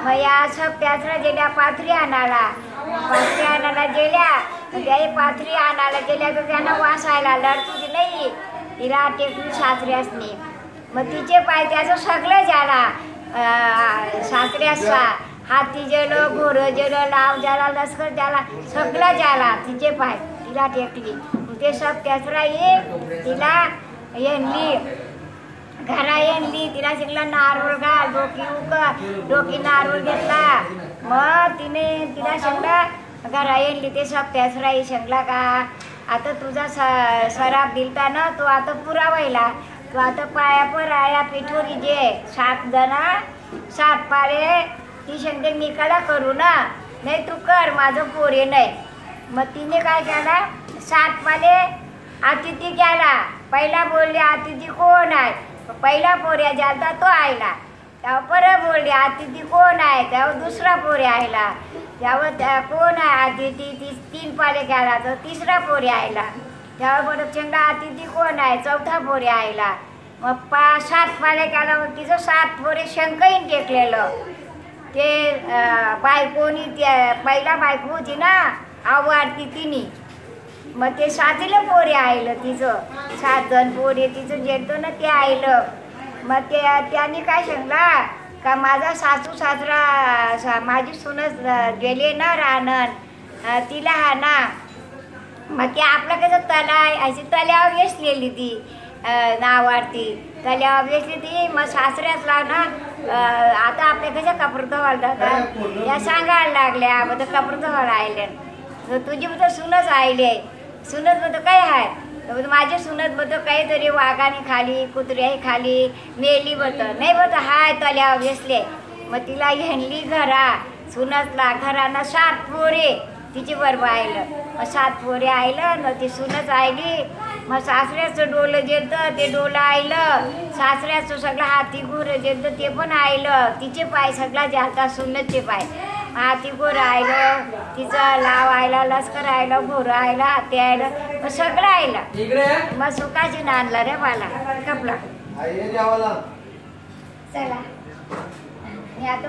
मग या सप्त्यासरा गेल्या पाथरी आणायला गेल्या. त्या पाथरी आणायला गेल्या तर त्यांना वासायला लढतुची नाही तिला टेकली सासरी असणे. मग तिचे पाय त्याचं सगळं झाला सासऱ्याचा हाती गेलं घोरं गेलं लाव झाला लष्कर झाला सगळं झाला तिचे पाय तिला टेकली. ते सप्त्यासरा ये तिला येणली घरा येणली तिला शिकला नारळ घाल डोकी नारळ घेतला. मग तिने तिला शिकला घरा येणली. ते सप्त्यासरा ये शिकला का आता तुझा सराप दिलता ना तो आता पुरा व्हायला. तू आता पाया पर आया पिठोरी जे 7 जण 7 पाळे ती शंके निकाला करू ना नाही तू कर माझं पोरे नाही. मग तिने काय केला 7 पाले अतिथी केला. पहिला बोलले अतिथी कोण आहे पहिला पोऱ्या जाता तो आयला. तेव्हा परत बोलले अतिथी कोण आहे तेव्हा दुसरा पोरे आयला. तेव्हा त्या कोण आहे अतिथी 3 पाले केला तर तिसरा पोरे आयला. तेव्हा परत चंगा अतिथी कोण आहे चौथा पोरे आयला. मग 7 पाले केला मग तिचं 7 पोरे शंकहीन टेकलेलं. ते बायकोनी त्या पहिला बायको होती ना आवडती तिने मग ते 7ला पोरे आयलं तिचं 7 जण पोरे तिचं जेतो ना ते आयलं. मग त्यांनी काय सांगला का माझा सासू सासरा माझी सुनच गेले ना राहणं तिला हा ना. मग ते आपलं कसं तला अशी तल्यावर वेसलेली ती नावारती तल्यावर वेसली ती. मग सासऱ्यासला ना आता आपल्या कशा कपडे धुवायला जातात या सांगायला लागल्या मग कपडे धुवायला आयले. तुझी बद्दल सुनच आयले सुनत बद्दल काय आहे माझी सुनत बद्दल काहीतरी वाघाने खाली कुत्र्याही खाली मेली बद्दल नाही बद्दल हाय तल्यावर वेसले. मग तिला घेणली घरा सुनतला घरानं 7 पोरे तिची बरोबर आयलं. मग 7 पोरे आयलं न ती सुनच आयली. मग सासऱ्याचं डोलं जेतं ते डोलं आयलं. सासऱ्याचं सगळं हाती घोरं जेतं ते पण आयलं. तिचे पाय सगळा जाता सुनतचे पाय हाती घोरं आयलं तिचं लाव आयला लष्कर आयलं घोरं आयला हाती आयलं मग सगळं आयलं. मग सुखाची नांदला रे मला कपला चला मी आता